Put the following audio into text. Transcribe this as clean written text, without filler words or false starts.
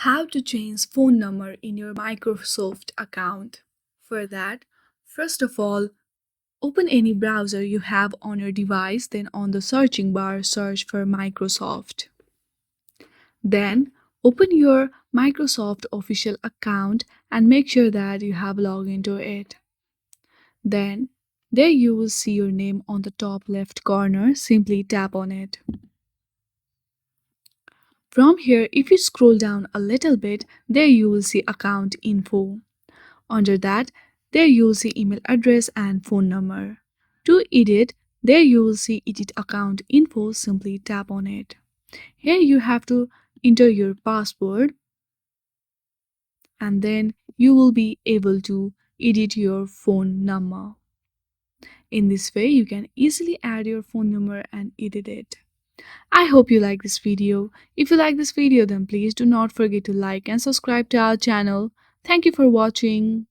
How to change phone number in your Microsoft account. For that, first of all, open any browser you have on your device, then on the searching bar search for Microsoft. Then open your Microsoft official account and make sure that you have logged into it. Then there you will see your name on the top left corner. Simply tap on it. From here, if you scroll down a little bit, there you will see account info. Under that, there you will see email address and phone number. To edit, there you will see edit account info. Simply tap on it. Here you have to enter your password and then you will be able to edit your phone number. In this way, you can easily add your phone number and edit it. I hope you like this video. If you like this video, then please do not forget to like and subscribe to our channel. Thank you for watching.